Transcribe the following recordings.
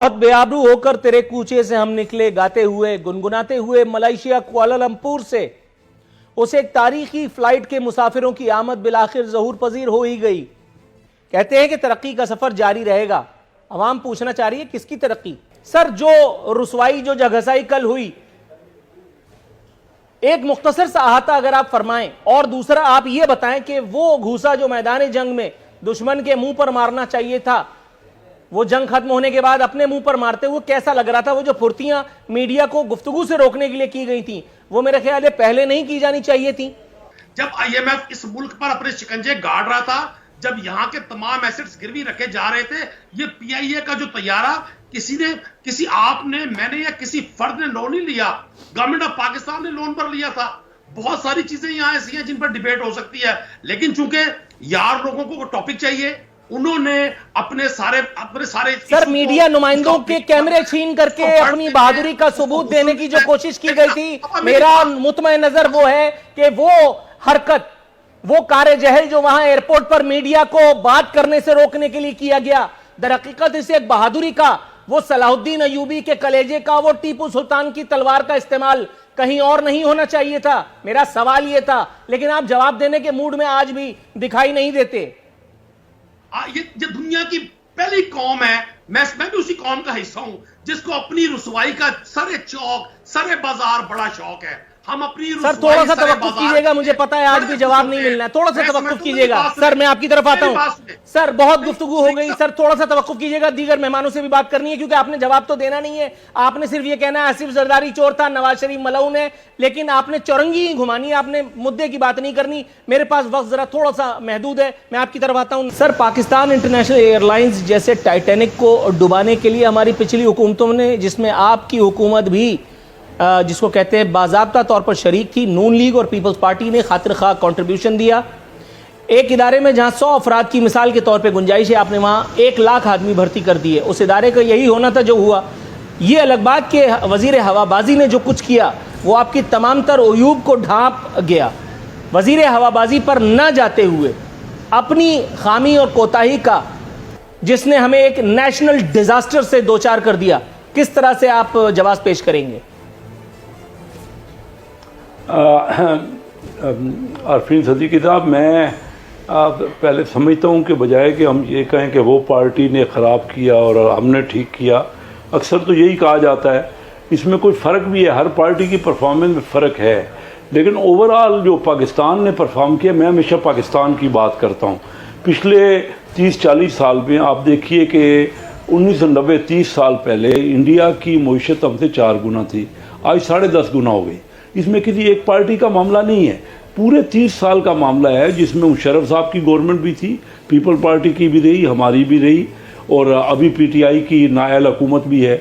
बहुत बेआबरू होकर तेरे कूचे से हम निकले गाते हुए गुनगुनाते हुए मलेशिया कुआलालंपुर से। उसे एक तारीखी फ्लाइट के मुसाफिरों की आमद बिलाखिर ज़हूर पजीर हो ही गई। कहते हैं कि तरक्की का सफर जारी रहेगा। अवाम पूछना चाह रही है किसकी तरक्की? सर, जो रुसवाई जो जगहसाई कल हुई, एक मुख्तसर सा अहाता अगर आप फरमाएं, और दूसरा आप यह बताएं कि वो घूसा जो मैदान जंग में दुश्मन के मुंह पर मारना चाहिए था, वो जंग खत्म होने के बाद अपने मुंह पर मारते हुए कैसा लग रहा था? वो जो फुर्तियां मीडिया को गुफ्तगू से रोकने के लिए की गई थी, वो मेरे ख्याल है पहले नहीं की जानी चाहिए थी। जब आईएमएफ इस मुल्क पर अपने शिकंजे गाड़ रहा था, जब यहां के तमाम एसेट्स गिरवी रखे जा रहे थे, ये पीआईए का जो तैयारा किसी आपने, मैंने या किसी फर्द ने लोन नहीं लिया, गवर्नमेंट ऑफ पाकिस्तान ने लोन पर लिया था। बहुत सारी चीजें यहां ऐसी हैं जिन पर डिबेट हो सकती है, लेकिन चूंकि यार लोगों को टॉपिक चाहिए, उन्होंने अपने सारे सर, मीडिया नुमाइंदों के कैमरे छीन करके अपनी बहादुरी का सबूत देने की जो कोशिश की गई थी, मेरा मुतमय नजर वो है कि वो हरकत, वो कार्य जहल जो वहां एयरपोर्ट पर मीडिया को बात करने से रोकने के लिए किया गया, दर हकीकत इसे एक बहादुरी का, वो सलाहुद्दीन अयूबी के कलेजे का, वो टीपू सुल्तान की तलवार का इस्तेमाल कहीं और नहीं होना चाहिए था। मेरा सवाल यह था, लेकिन आप जवाब देने के मूड में आज भी दिखाई नहीं देते। ये दुनिया की पहली कौम है, मैं भी उसी कौम का हिस्सा हूं, जिसको अपनी रुसवाई का सरे चौक सरे बाजार बड़ा शौक है। हम अपनी सर थोड़ा सा तवक्कुफ कीजिएगा, मुझे पता है आज भी जवाब नहीं मिलना है, थोड़ा सा तवक्कुफ कीजिएगा। सर मैं आपकी तरफ आता हूं। सर बहुत गुफ्तगू हो गई, सर थोड़ा सा तवक्कुफ कीजिएगा, दीगर मेहमानों से भी बात करनी है, क्योंकि आपने जवाब तो देना नहीं है। आपने सिर्फ ये कहना है आसिफ जरदारी चोर था, नवाज शरीफ मलऊन है, लेकिन आपने चौरंगी ही घुमानी, आपने मुद्दे की बात नहीं करनी। मेरे पास वक्त जरा थोड़ा सा महदूद है, मैं आपकी तरफ आता हूं। सर, पाकिस्तान इंटरनेशनल एयरलाइंस जैसे टाइटैनिक को डुबाने के लिए हमारी पिछली हुकूमतों ने, जिसमें आपकी हुकूमत भी जिसको कहते हैं बाज़ाब्ता तौर पर शरीक थी, नून लीग और पीपल्स पार्टी ने खातिर खा कंट्रीब्यूशन दिया। एक इदारे में जहां 100 अफराद की मिसाल के तौर पे गुंजाइश है, आपने वहां 1 लाख आदमी भर्ती कर दिए। उस इदारे का यही होना था जो हुआ। ये अलग बात कि वज़ीर हवाबाजी ने जो कुछ किया वो आपकी तमाम तर उयूब को ढांप गया। वज़ीर हवाबाजी पर न जाते हुए अपनी खामी और कोताही का, जिसने हमें एक नेशनल डिजास्टर से दो चार कर दिया, किस तरह से आप जवाब पेश करेंगे? अरफीन सदीकी साहब, मैं पहले समझता हूँ कि बजाय कि हम ये कहें कि वो पार्टी ने ख़राब किया और हमने ठीक किया, अक्सर तो यही कहा जाता है। इसमें कोई फ़र्क भी है, हर पार्टी की परफॉर्मेंस में फ़र्क है, लेकिन ओवरऑल जो पाकिस्तान ने परफॉर्म किया, मैं हमेशा पाकिस्तान की बात करता हूँ। पिछले 30-40 साल में आप देखिए कि 1990 30 साल पहले इंडिया की मईशत हमसे 4 गुना थी, आज 10.5 गुना हो गई। इसमें किसी एक पार्टी का मामला नहीं है, पूरे 30 साल का मामला है, जिसमें मुशर्रफ साहब की गवर्नमेंट भी थी, पीपल पार्टी की भी रही, हमारी भी रही, और अभी पीटीआई की नायल हुकूमत भी है।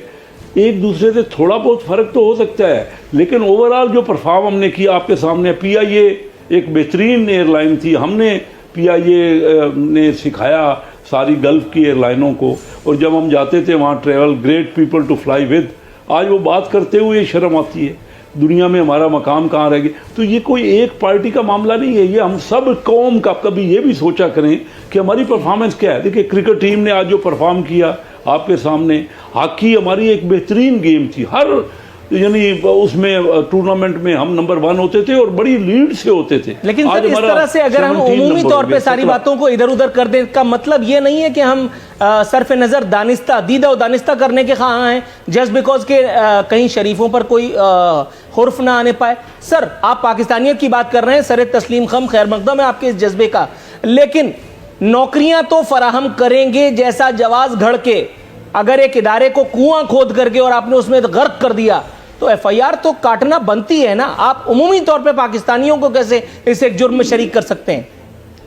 एक दूसरे से थोड़ा बहुत फ़र्क तो हो सकता है, लेकिन ओवरऑल जो परफॉर्म हमने किया आपके सामने। पीआईए एक बेहतरीन एयरलाइन थी, हमने पीआईए ने सिखाया सारी गल्फ़ की एयरलाइनों को, और जब हम जाते थे वहाँ travel great people to fly with, आज वो बात करते हुए शर्म आती है, दुनिया में हमारा मकाम कहाँ रह गया। तो ये कोई एक पार्टी का मामला नहीं है, ये हम सब कौम का। कभी ये भी सोचा करें कि हमारी परफॉर्मेंस क्या है। देखिए, क्रिकेट टीम ने आज जो परफॉर्म किया आपके सामने, हॉकी हमारी एक बेहतरीन गेम थी, हर यानी उसमें टूर्नामेंट में हम नंबर 1 होते थे और बड़ी लीड से होते थे। लेकिन सर, इस तरह से अगर हम उमूमी तौर पे सारी बातों को इधर उधर कर दें, का मतलब ये नहीं है कि हम सरफ नज़र दानिस्ता दीदा और दानिस्ता करने के ख़्वाह हैं, जस्ट बिकॉज के कहीं शरीफों पर कोई हुर्फ ना आने पाए। सर, आप पाकिस्तानियत की बात कर रहे हैं, सर तस्लीम खम, खैर मकदम है आपके इस जज्बे का, लेकिन नौकरियां तो फराहम करेंगे जैसा जवाज घड़ के। अगर एक इदारे को कुआं खोद करके और आपने उसमें गर्क कर दिया, तो एफआईआर तो काटना बनती है ना। आप उमूमी तौर पे पाकिस्तानियों को कैसे इस एक जुर्म में शरीक कर सकते हैं?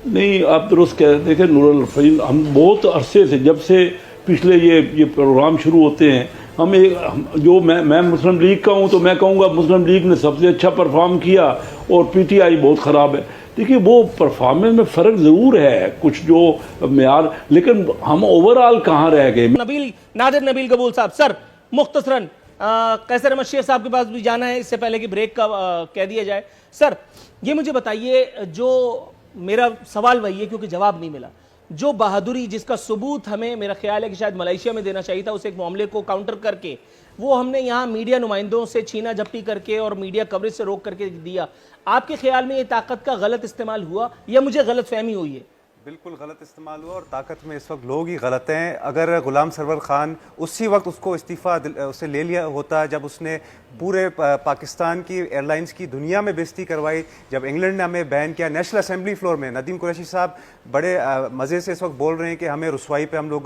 नहीं, आप दुरुस्त कह रहे थे नूरुल फरीद, हम बहुत अरसे से, जब से पिछले ये प्रोग्राम शुरू होते हैं, मैं मुस्लिम लीग का हूँ, तो मैं कहूँगा मुस्लिम लीग ने सबसे अच्छा परफॉर्म किया और पीटीआई बहुत ख़राब है। देखिए, वो परफॉर्मेंस में फ़र्क ज़रूर है, कुछ जो मेयार, लेकिन हम ओवरऑल कहाँ रह गए। नादिर नबील कबूल साहब, सर मुख्तसरन कैसर अहमद शेख साहब के पास भी जाना है, इससे पहले कि ब्रेक का कह दिया जाए। सर, ये मुझे बताइए, जो मेरा सवाल वही है क्योंकि जवाब नहीं मिला, जो बहादुरी, जिसका सबूत हमें मेरा ख्याल है कि शायद मलेशिया में देना चाहिए था, उस एक मामले को काउंटर करके वो हमने यहाँ मीडिया नुमाइंदों से छीना झपटी करके और मीडिया कवरेज से रोक करके दिया। आपके ख्याल में ये ताकत का गलत इस्तेमाल हुआ या मुझे गलत फहमी हुई है? बिल्कुल गलत इस्तेमाल हुआ, और ताकत में इस वक्त लोग ही गलत हैं। अगर गुलाम सरवर खान उसी वक्त उसको इस्तीफ़ा उससे ले लिया होता जब उसने पूरे पाकिस्तान की एयरलाइंस की दुनिया में बेइज्जती करवाई, जब इंग्लैंड ने हमें बैन किया नेशनल असेंबली फ्लोर में। नदीम कुरैशी साहब बड़े मज़े से इस वक्त बोल रहे हैं कि हमें रुसवाई पे हम लोग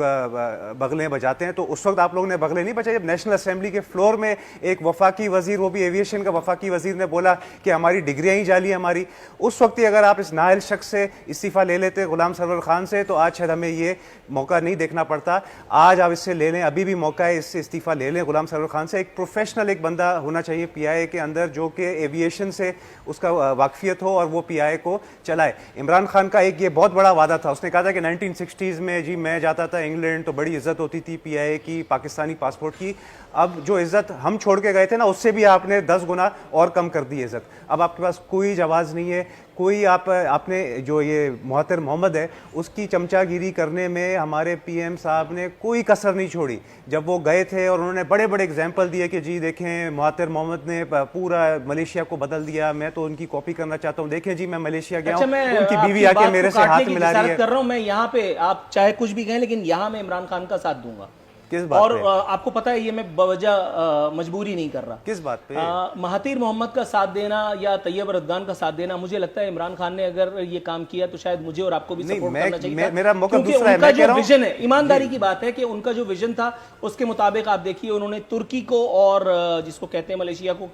बगलें बजाते हैं, तो उस वक्त आप लोगों ने बगलें नहीं बजाई जब नेशनल असेंबली के फ्लोर में एक वफाकी वजीर, वो भी एविएशन का वफाकी वजीर, ने बोला कि हमारी डिग्रियाँ ही जाली हमारी। उस वक्त ही अगर आप इस नाअहल शख्स से इस्तीफ़ा ले लेते गुलाम सरवर खान से, तो आज शायद हमें ये मौका नहीं देखना पड़ता। आज आप इससे ले लें, अभी भी मौका है, इससे इस्तीफ़ा ले लें गुलाम सरवर खान से। एक प्रोफेशनल एक बंदा होना चाहिए पीआईए के अंदर जो कि एविएशन से उसका वाकफियत हो और वो पीआईए को चलाए। इमरान खान का एक ये बहुत बड़ा वादा था, उसने कहा था कि 1960s में जी मैं जाता था इंग्लैंड तो बड़ी इज्जत होती थी पीआईए की, पाकिस्तानी पासपोर्ट की। अब जो इज्जत हम छोड़ के गए थे ना, उससे भी आपने 10 गुना और कम कर दी इज्जत। अब आपके पास कोई जवाज़ नहीं है, कोई आपने जो ये मुहत्तर मोहम्मद है उसकी चमचागिरी करने में हमारे पीएम साहब ने कोई कसर नहीं छोड़ी। जब वो गए थे और उन्होंने बड़े बड़े एग्जाम्पल दिए कि जी देखें मुहत्तर मोहम्मद ने पूरा मलेशिया को बदल दिया, मैं तो उनकी कॉपी करना चाहता हूँ, देखें जी मैं मलेशिया गया हूँ, उनकी बीवी आके मेरे से हाथ मिला रही है। कर रहा हूँ मैं यहाँ पे, आप चाहे कुछ भी कहें लेकिन यहाँ मैं इमरान खान का साथ दूंगा। किस बात और पे? आपको पता है ये मैं बवजह मजबूरी नहीं कर रहा। किस बात पे? महातीर मोहम्मद का साथ देना या तैयब रदगान का साथ देना, मुझे लगता है इमरान खान ने अगर ये काम किया तो शायद मुझे और आपको भी सपोर्ट करना चाहिए। मेरा मौका दूसरा है, उनका जो विजन है, ईमानदारी की बात है कि उनका जो विजन था उसके मुताबिक आप देखिए उन्होंने तुर्की को और जिसको कहते हैं मलेशिया को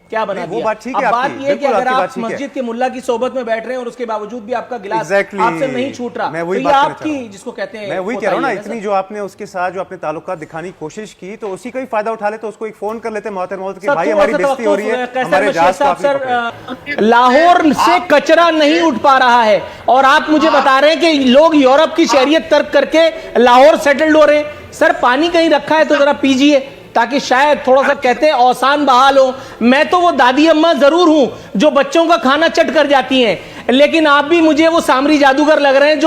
क्या बना दिया। वो बात ठीक है, अब बात ये है कि अगर आप बात मस्जिद के मुल्ला की सोबत में बैठ रहे हैं और उसके बावजूद भी आपका गिलास आपसे नहीं छूट रहा, मैं वही तो ये आपकी जिसको कहते हैं, मैं वही कह रहा हूं ना, इतनी जो आपने उसके साथ जो अपने ताल्लुकात दिखाने की कोशिश की, तो उसी का ही फायदा उठा ले, तो उसको एक फोन कर लेते मोहत्तर मोहम्मद के भाई हमारी बेइज्जती हो रही है, हमारे जहाज को आपने लाहौर से कचरा नहीं उठ पा रहा है और आप मुझे बता रहे हैं कि लोग यूरोप की शहरियत तर्क करके लाहौर सेटल्ड हो रहे हैं। सर पानी कहीं रखा है तो जरा पीजिए ताकि शायद थोड़ा सा कहते हैं औसान बहाल हो। मैं तो वो दादी अम्मा जरूर हूं जो बच्चों का खाना चट कर जाती हैं, लेकिन आप भी मुझे वो सामरी जादूगर लग रहे हैं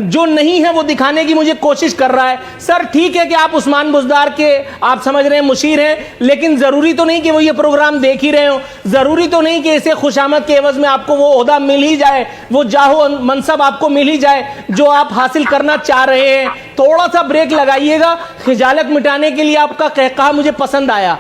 जो नहीं है वो दिखाने की मुझे कोशिश कर रहा है। सर ठीक है कि आप उस्मान बुज़दार के आप समझ रहे हैं मुशीर हैं, लेकिन जरूरी तो नहीं कि वो ये प्रोग्राम देख ही रहे हो, जरूरी तो नहीं कि इसे खुशामद के एवज में आपको वो ओहदा मिल ही जाए, वो जाहो मनसब आपको मिल ही जाए जो आप हासिल करना चाह रहे हैं। थोड़ा सा ब्रेक लगाइएगा। खिजालत मिटाने के लिए आपका कहकहा मुझे पसंद आया,